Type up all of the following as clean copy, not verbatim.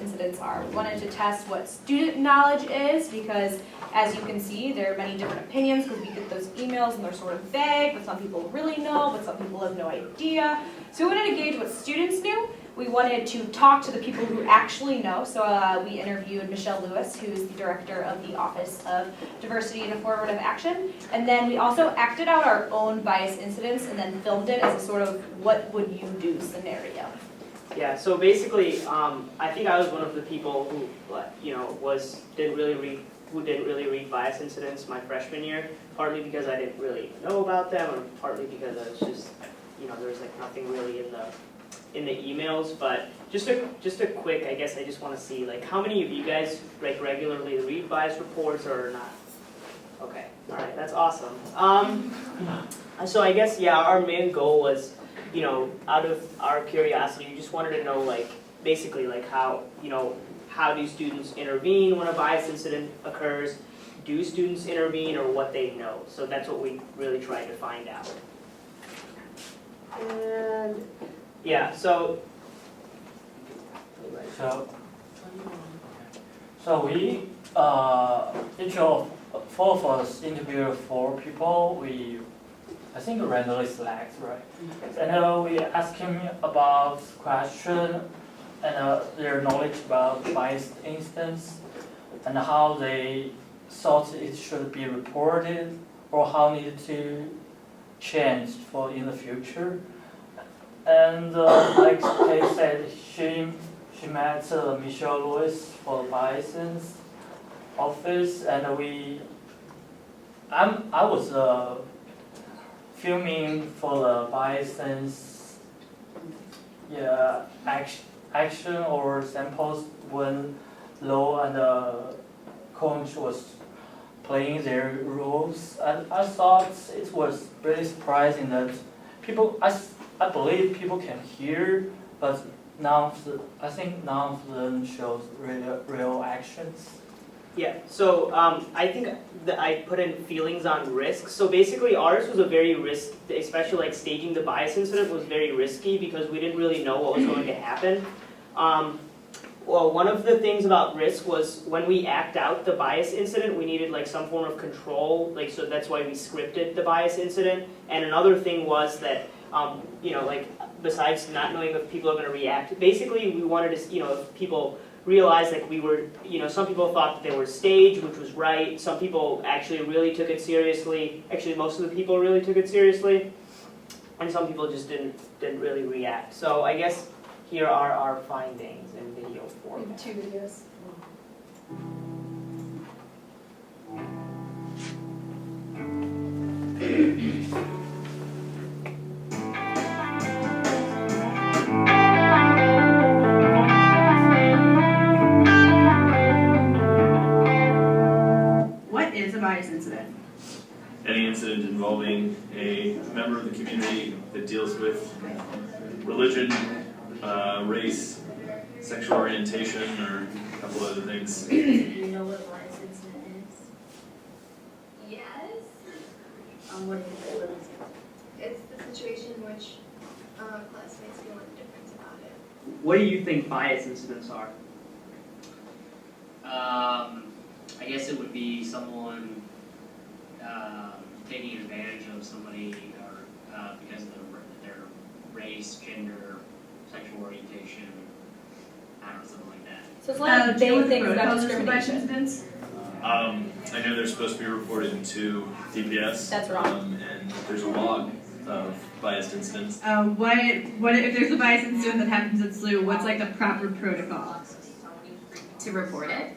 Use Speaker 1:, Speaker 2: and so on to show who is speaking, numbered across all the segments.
Speaker 1: incidents are. We wanted to test what student knowledge is because, as you can see, there are many different opinions because we get those emails and they're sort of vague, but some people really know, but some people have no idea. So we wanted to gauge what students knew. We wanted to talk to the people who actually know, so we interviewed Michelle Lewis, who's the director of the Office of Diversity and Affirmative Action, and then we also acted out our own bias incidents and then filmed it as a sort of what would you do scenario.
Speaker 2: Yeah, so basically, I think I was one of the people who, didn't really read bias incidents my freshman year, partly because I didn't really know about them, or partly because I was just, there was like nothing really in the emails. But just a quick, I guess I just want to see like how many of you guys like regularly read bias reports or not? Okay, all right, that's awesome. So I guess our main goal was, out of our curiosity, we just wanted to know like basically like how do students intervene when a bias incident occurs? Do students intervene, or what they know? So that's what we really tried to find out. And
Speaker 3: So we each of four of us interviewed 4 people. I think randomly select, right? And we asked him about question and their knowledge about biased instance and how they thought it should be reported or how needed to change for in the future. And like Kay said, she met Michelle Lewis for the bias office, and I was filming for the bias action or samples when Lo and Conch was playing their roles. And I thought it was really surprising that people, I believe people can hear, but I think none of them shows real actions.
Speaker 2: Yeah, so I think that I put in feelings on risk. So basically ours was a very especially like staging the bias incident was very risky because we didn't really know what was going to happen. Well, one of the things about risk was when we act out the bias incident, we needed like some form of control, like so that's why we scripted the bias incident. And another thing was that, besides not knowing if people are going to react, basically we wanted to, if people realized like we were, some people thought that they were staged, which was right. Some people actually really took it seriously. Actually, most of the people really took it seriously, and some people just didn't really react. So I guess here are our findings in video format.
Speaker 1: We have 2 videos.
Speaker 4: What is a bias incident?
Speaker 5: Any incident involving a member of the community that deals with religion, race, sexual orientation, or a couple other things.
Speaker 6: Do you know what a bias incident is?
Speaker 7: Yes.
Speaker 6: What is it?
Speaker 7: It's the situation in which classmates feel indifference about it.
Speaker 2: What do you think bias incidents are?
Speaker 8: I guess it would be someone taking advantage of somebody or because of their race, gender, sexual orientation, I don't know, something like that.
Speaker 1: So it's a lot of vague things about discrimination.
Speaker 4: Incidents?
Speaker 5: I know they're supposed to be reported to DPS.
Speaker 1: That's wrong.
Speaker 5: And there's a log of biased incidents.
Speaker 4: What if there's a bias incident that happens at SLU? What's like the proper protocol?
Speaker 6: To report it?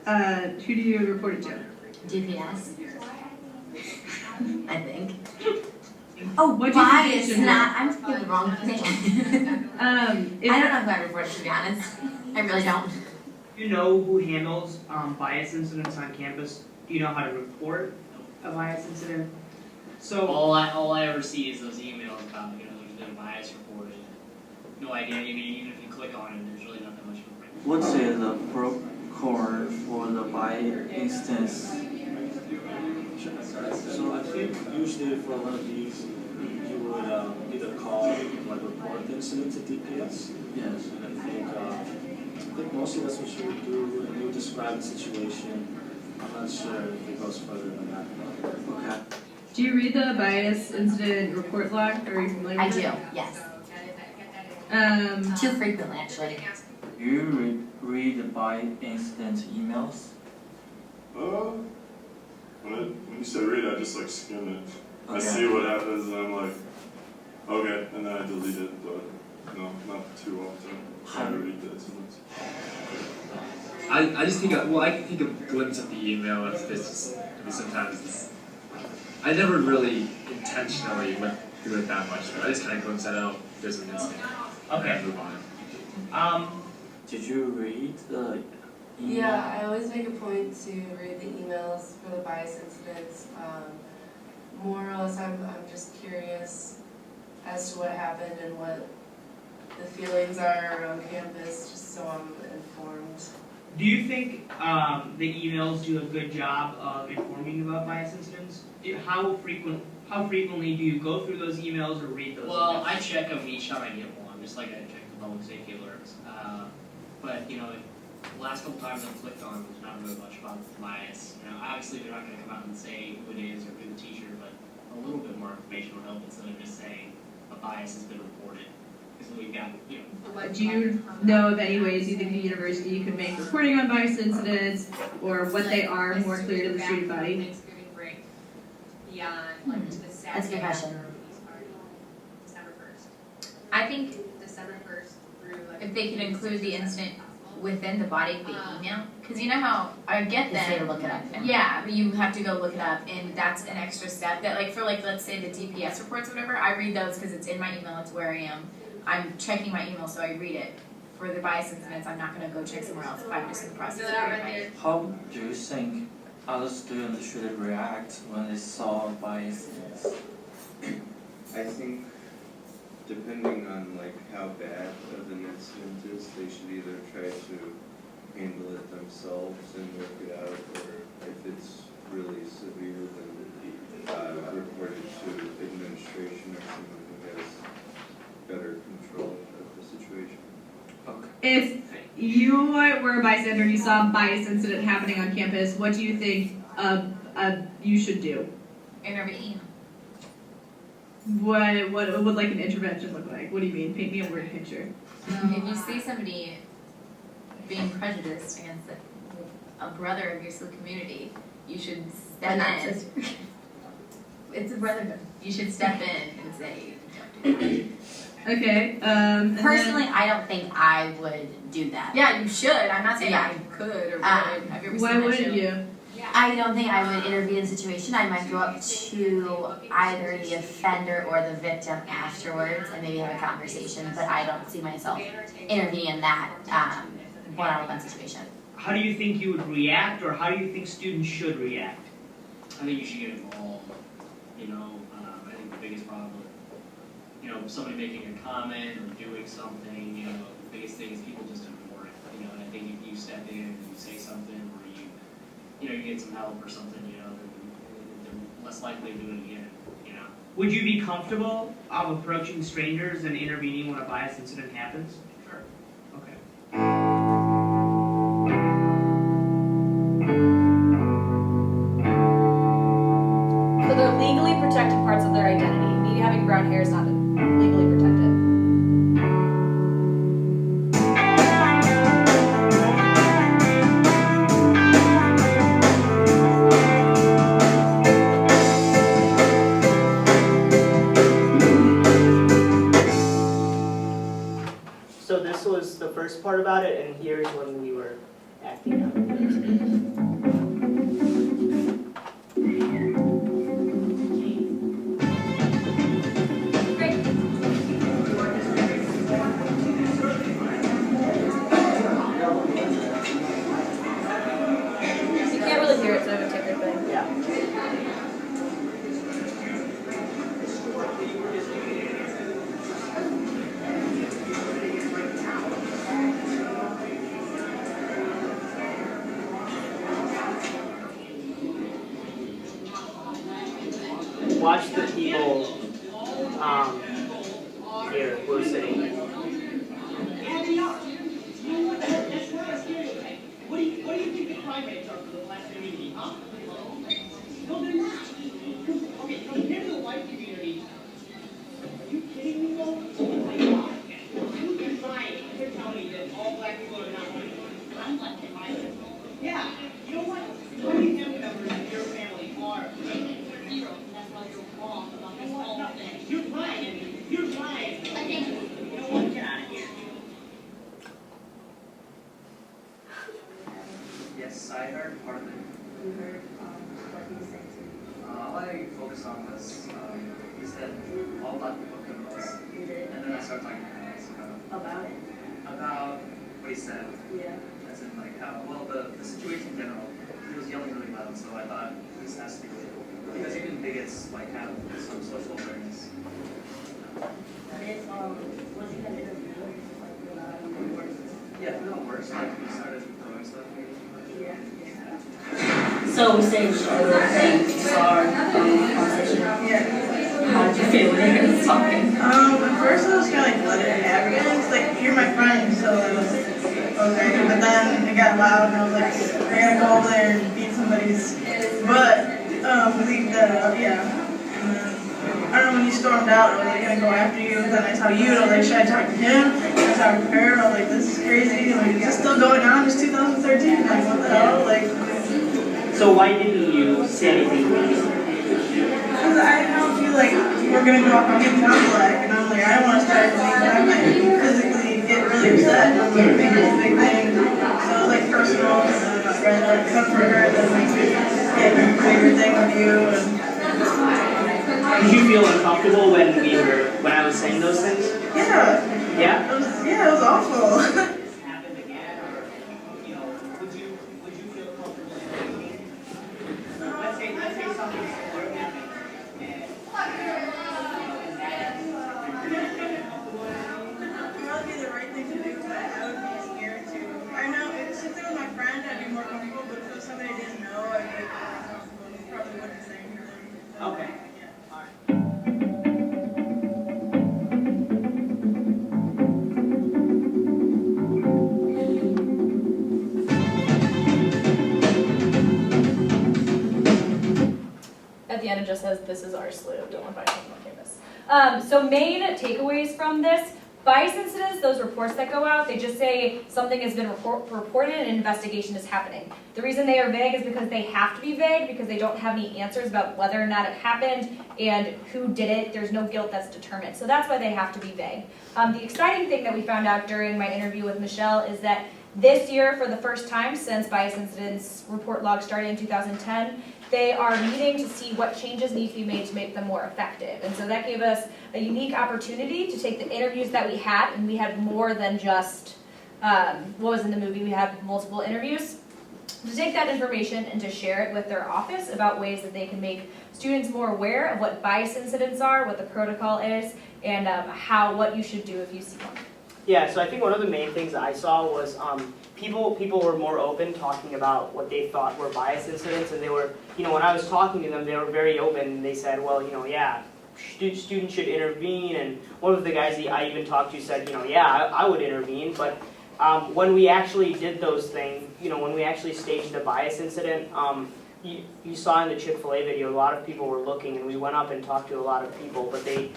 Speaker 4: Who do you report it to?
Speaker 6: DPS? I think.
Speaker 4: Oh, what do you
Speaker 6: bias,
Speaker 4: think?
Speaker 6: I'm thinking the wrong thing. I don't know who I reported, to be honest. I really don't.
Speaker 2: Do you know who handles bias incidents on campus? Do you know how to report a bias incident? So
Speaker 8: All I ever see is those emails about, there's been a bias reported. No idea, I mean, even if you click on it, there's really not that much to report.
Speaker 9: What is the protocol for the bias instance?
Speaker 10: So I think usually for one of these, you would either call, like report the incident to DPS.
Speaker 9: Yes.
Speaker 10: And I think mostly that's what you would do, and you would describe the situation. I'm not sure if it goes further than that.
Speaker 9: Okay.
Speaker 4: Do you read the bias incident report log? Are you familiar
Speaker 6: I
Speaker 4: with
Speaker 6: do,
Speaker 4: it?
Speaker 6: yes.
Speaker 4: Um,
Speaker 6: Too frequently, actually.
Speaker 9: Do you read by incident emails?
Speaker 11: When you say read, I just like skim it. I
Speaker 9: Okay.
Speaker 11: see what happens and I'm like, okay, and then I delete it, but no, not too often. I read the incidents.
Speaker 12: I just think I can think of glimpses of the email as this just, I mean, sometimes it's, I never really intentionally went through it that much, but I just kind of glimpse that out, there's an incident, and then move on.
Speaker 9: Did you read the email?
Speaker 13: Yeah, I always make a point to read the emails for the bias incidents. More or less, I'm just curious as to what happened and what the feelings are around campus, just so I'm informed.
Speaker 2: Do you think the emails do a good job of informing about bias incidents? How frequently do you go through those emails or read those
Speaker 8: Well,
Speaker 2: emails?
Speaker 8: I check them each time I get one, just like I check the public safety alerts. But, you know, the last couple times I've clicked on, there's not really much about bias. You know, obviously they're not going to come out and say who it is or who the teacher, but a little bit more information will help instead of just saying a bias has been reported. Because we've got, you know.
Speaker 4: do you know of any ways you think the university could make reporting on bias incidents or what they are more clear to the student body?
Speaker 14: Thanksgiving break beyond, like, to the Saturday.
Speaker 6: That's a good question.
Speaker 14: after release party, December 1st.
Speaker 6: I think
Speaker 14: December 1st through, like.
Speaker 6: if they could include the incident within the body of the email, because you know how, I get that.
Speaker 13: Just say look it up.
Speaker 6: Yeah, but you have to go look it up, and that's an extra step that, like, for, like, let's say the DPS reports or whatever, I read those because it's in my email, it's where I am. I'm checking my email, so I read it. For the bias incidents, I'm not gonna go check somewhere else if I'm just in the process of reading it.
Speaker 9: How do you think other students should react when they saw biases?
Speaker 15: I think depending on like how bad of an incident is, they should either try to handle it themselves and work it out, or if it's really severe, then report it to administration or someone who has better control of the situation.
Speaker 9: Okay.
Speaker 4: If you were a bystander and you saw a bias incident happening on campus, what do you think you should do?
Speaker 6: Intervene.
Speaker 4: What would like an intervention look like? What do you mean? Paint me a word picture.
Speaker 6: If you see somebody being prejudiced against a brother of your school community, you should step in. It's a brotherhood. You should step in and say, don't do that.
Speaker 4: Okay.
Speaker 6: Personally, I don't think I would do that. Yeah, you should. I'm not saying I could or would. Have you ever seen
Speaker 4: why
Speaker 6: that
Speaker 4: wouldn't
Speaker 6: show?
Speaker 4: you?
Speaker 13: I don't think I would intervene in the situation. I might go up to either the offender or the victim afterwards and maybe have a conversation, but I don't see myself intervening in that one-on-one situation.
Speaker 2: How do you think you would react, or how do you think students should react?
Speaker 8: I think you should get involved. You know, I think the biggest problem with, you know, somebody making a comment or doing something, you know, the biggest thing is people just ignore it. You know, and I think if you step in and you say something, or you get some help or something, you know, they're less likely to do it again. You know.
Speaker 2: Would you be comfortable approaching strangers and intervening when a bias incident happens?
Speaker 8: Sure.
Speaker 2: Okay.
Speaker 1: So they're legally protected parts of their identity. Me having brown hair is not legally protected.
Speaker 2: So this was the first part about it, and here's when we were acting out.
Speaker 1: You can't really hear it, so I have a ticker thing.
Speaker 2: Yeah. Watch the people here who are sitting.
Speaker 16: all black people are not black. I'm black in my family. Yeah, you know what? How many family members in your family are? Zero. That's why you're wrong about this whole thing. You're lying. You're lying. I think. You know what? Get out of here.
Speaker 17: Yes, I heard part of it.
Speaker 18: You heard what he said to you?
Speaker 17: All I focused on was he said all black people criminals.
Speaker 18: You did?
Speaker 17: And then I started talking to him
Speaker 18: About it?
Speaker 17: about what he said.
Speaker 18: Yeah.
Speaker 17: As in like how, well, the situation in general, he was yelling really loud, so I thought this has to be real. Because even bigots like have some social awareness.
Speaker 18: But if, was you had interviewed, like, worse?
Speaker 17: Yeah, no worse, like he started throwing stuff at me.
Speaker 18: Yeah. So we say sorry, conversation.
Speaker 19: Yeah.
Speaker 18: How did you feel when you were talking?
Speaker 19: At first I was kind of like, let it happen. It's like, you're my friend, so it was okay. But then it got loud and I was like, I gotta go over there and beat somebody's butt. Leave that out, yeah. And then, I don't know, when you stormed out, I was like, gonna go after you. And then I saw you, and I was like, should I talk to him? I talked to her, and I was like, this is crazy. Like, is this still going on? It's 2013. Like, what the hell? Like,
Speaker 2: So why didn't you say anything to me?
Speaker 19: because I don't feel like we're gonna go off on him black, and I'm like, I don't want to start anything, but I might physically get really upset, and I'm like, making this big thing. So it was like personal, and then I'd rather like comfort her than get a bigger thing with you.
Speaker 2: Did you feel uncomfortable when I was saying those things?
Speaker 19: Yeah.
Speaker 2: Yeah?
Speaker 19: It was awful.
Speaker 16: Let's say something similar happened.
Speaker 19: It would be the right thing to do, but I would be scared to. I know, if it was my friend, I'd be more comfortable, but if it was somebody I didn't know, I'd be uncomfortable. I probably wouldn't say anything.
Speaker 2: Okay.
Speaker 1: At the end, it just says, "This is our slew. Don't invite anyone on campus." So main takeaways from this: bias incidents, those reports that go out, they just say something has been reported and an investigation is happening. The reason they are vague is because they have to be vague because they don't have any answers about whether or not it happened and who did it. There's no guilt that's determined. So that's why they have to be vague. The exciting thing that we found out during my interview with Michelle is that this year, for the first time since bias incidents report log started in 2010, they are meeting to see what changes need to be made to make them more effective. And so that gave us a unique opportunity to take the interviews that we had, and we had more than just what was in the movie. We had multiple interviews, to take that information and to share it with their office about ways that they can make students more aware of what bias incidents are, what the protocol is, and what you should do if you see one.
Speaker 2: Yeah, so I think one of the main things I saw was people were more open talking about what they thought were bias incidents, and they were, when I was talking to them, they were very open, and they said, well, yeah, students should intervene, and one of the guys that I even talked to said, yeah, I would intervene, but when we actually did those things, when we actually staged a bias incident, you saw in the Chick-fil-A video, a lot of people were looking, and we went up and talked to a lot of people, but they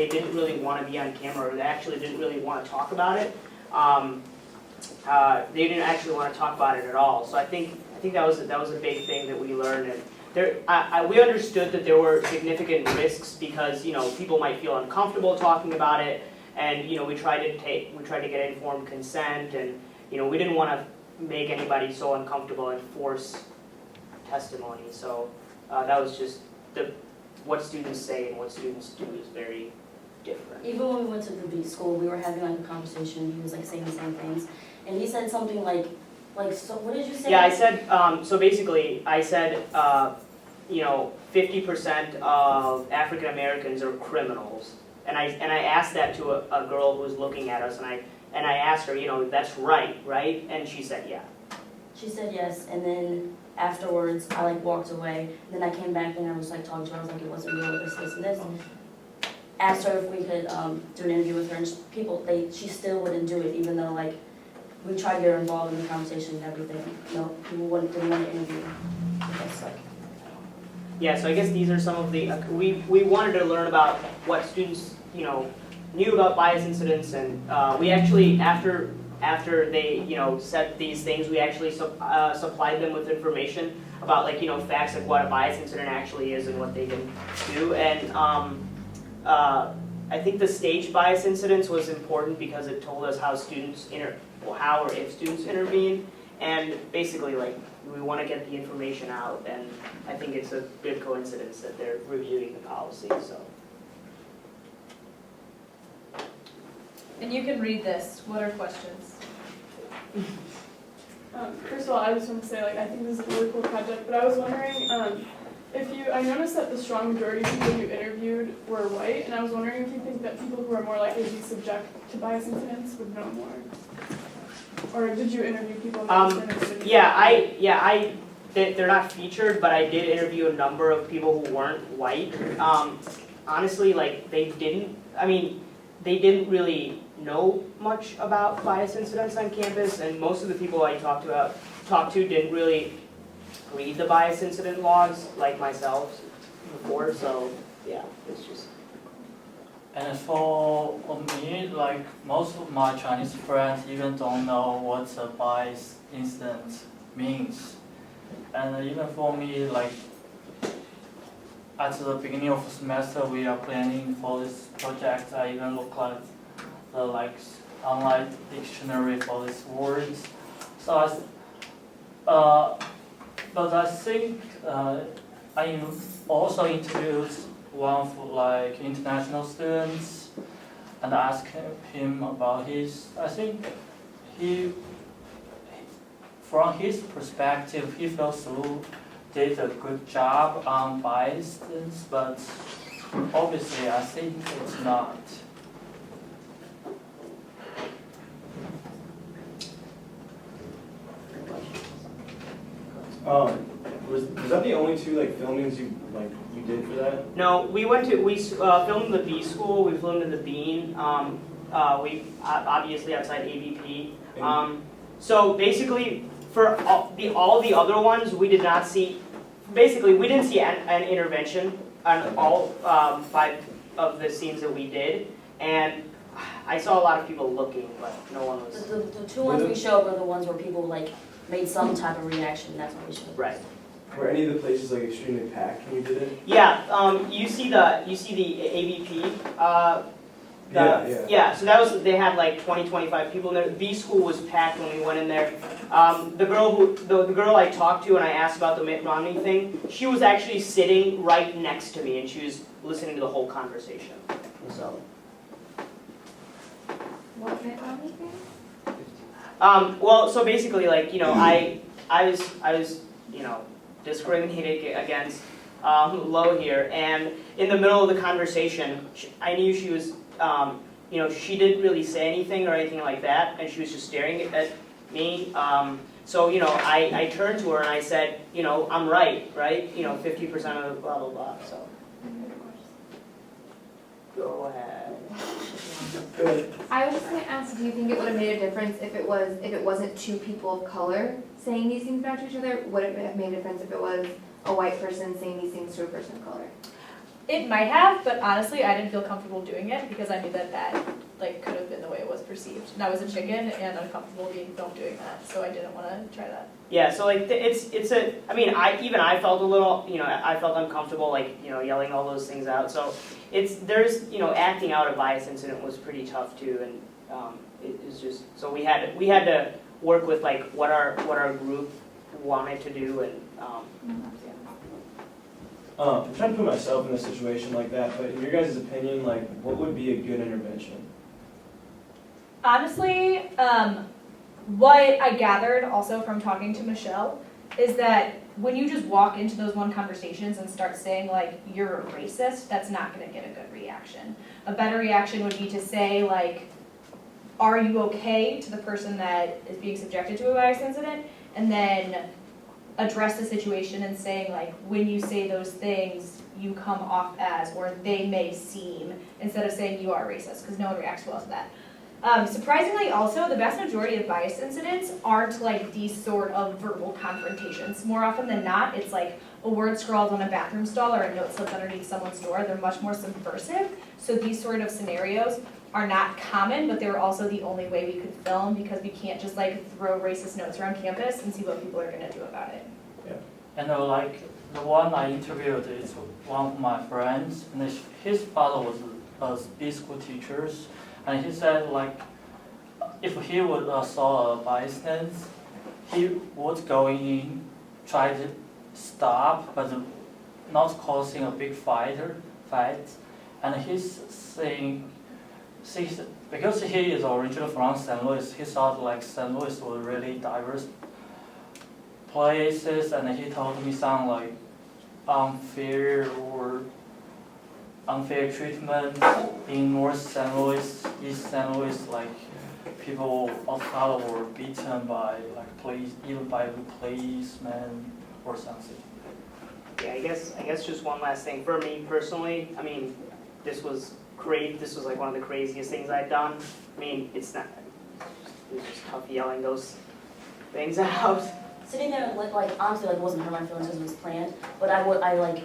Speaker 2: didn't really want to be on camera, or they actually didn't really want to talk about it. They didn't actually want to talk about it at all. So I think that was a big thing that we learned. And we understood that there were significant risks because people might feel uncomfortable talking about it, and we tried to get informed consent, and we didn't want to make anybody so uncomfortable and force testimony. So that was just what students say and what students do is very different.
Speaker 18: Even when we went to the school, we were having like a conversation. He was like saying the same things, and he said something like so. What did you say?
Speaker 2: Yeah, I said. So basically, I said 50% of African Americans are criminals, and I asked that to a girl who was looking at us, and I asked her, that's right, and she said yeah.
Speaker 18: She said yes, and then afterwards I walked away. And then I came back and I was talking to her. I was like, it wasn't real, this, and this. Asked her if we could do an interview with her, and she still wouldn't do it, even though we tried to get her involved in the conversation and everything. No, people didn't want to interview her. That's
Speaker 2: Yeah, so I guess these are some of the we wanted to learn about what students knew about bias incidents, and we actually after after they, said these things, we actually supplied them with information about like, facts like what a bias incident actually is and what they can do. And I think the staged bias incidents was important because it told us how students how or if students intervene, and basically like we want to get the information out, and I think it's a good coincidence that they're reviewing the policy. So.
Speaker 1: And you can read this. What are questions?
Speaker 20: First of all, I just want to say, like, I think this is a really cool project, but I was wondering I noticed that the strong majority of people you interviewed were white, and I was wondering if you think that people who are more likely to be subject to bias incidents would know more. Or did you interview people?
Speaker 2: They're not featured, but I did interview a number of people who weren't white. Honestly, like they didn't really know much about bias incidents on campus, and most of the people I talked to didn't really read the bias incident logs like myself before. So yeah, it's just.
Speaker 3: And for me, like most of my Chinese friends even don't know what a bias incident means. And even for me, like at the beginning of the semester, we are planning for this project. I even look at the online dictionary for these words. So but I think I also interviewed one for international students and asked him about I think from his perspective, he feels Lou did a good job on bias, but obviously I think it's not.
Speaker 10: Was that the only two filmings you did for that?
Speaker 2: No, we filmed the B school. We filmed in the Bean. We obviously outside ABP. So basically, for all the other ones, we did not see. Basically, we didn't see an intervention on all 5 of the scenes that we did, and I saw a lot of people looking, but no one was.
Speaker 18: The 2 ones we showed were the ones where people made some type of reaction. That's what we showed.
Speaker 2: Right.
Speaker 10: Were any of the places extremely packed when you did it?
Speaker 2: Yeah. You see the ABP.
Speaker 10: Yeah.
Speaker 2: So that was, they had 20, 25 people in there. B school was packed when we went in there. The girl I talked to and I asked about the Mitt Romney thing, she was actually sitting right next to me and she was listening to the whole conversation. So.
Speaker 6: What Mitt Romney thing?
Speaker 2: Well, so basically, I was discriminated against Lo here, and in the middle of the conversation, I knew she was, she didn't really say anything or anything like that, and she was just staring at me. So, I turned to her and I said, I'm right? 50% of the blah, blah, blah, so. Go ahead.
Speaker 21: I was just going to ask, do you think it would have made a difference if it wasn't 2 people of color saying these things back to each other? Would it have made a difference if it was a white person saying these things to a person of color?
Speaker 1: It might have, but honestly, I didn't feel comfortable doing it because I knew that could have been the way it was perceived. And I was a chicken and uncomfortable being filmed doing that, so I didn't want to try that.
Speaker 2: Yeah, so I felt a little, I felt uncomfortable, yelling all those things out. So there's acting out a bias incident was pretty tough too, and it was just, so we had to work with what our group wanted to do, and yeah.
Speaker 10: I'm trying to put myself in a situation like that, but in your guys' opinion, what would be a good intervention?
Speaker 1: Honestly, what I gathered also from talking to Michelle is that when you just walk into those one conversations and start saying you're a racist, that's not going to get a good reaction. A better reaction would be to say are you okay to the person that is being subjected to a bias incident, and then address the situation and saying when you say those things you come off as, or they may seem, instead of saying you are racist, because no one reacts well to that. Surprisingly also, the vast majority of bias incidents aren't these sort of verbal confrontations. More often than not, it's a word scrawled on a bathroom stall or a note slipped underneath someone's door. They're much more subversive. So these sort of scenarios are not common, but they were also the only way we could film because we can't just like throw racist notes around campus and see what people are gonna do about it.
Speaker 3: And like the one I interviewed is one of my friends, and his father was a B school teacher, and he said like if he would saw a bystander, he would go in, try to stop, but not causing a big fight. And he's saying, because he is originally from St. Louis, he thought like St. Louis was really diverse places, and he told me some like unfair treatment in North St. Louis, East St. Louis, like people of color were beaten by like police, even by the policemen or something.
Speaker 2: Yeah, I guess just one last thing for me personally. I mean, this was great. This was like one of the craziest things I've done. I mean, it was just tough yelling those things out.
Speaker 18: Sitting there, like honestly, like it wasn't hurt my feelings because it was planned, but I like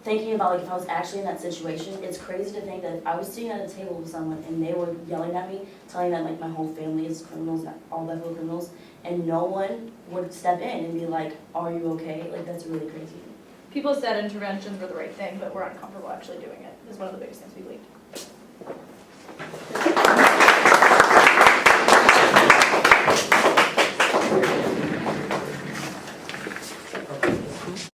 Speaker 18: thinking about like if I was actually in that situation, it's crazy to think that if I was sitting at a table with someone and they were yelling at me, telling that like my whole family is criminals, all that were criminals, and no one would step in and be like, "Are you okay?" Like that's really crazy.
Speaker 1: People said interventions were the right thing, but we're uncomfortable actually doing it, is one of the biggest things we believed.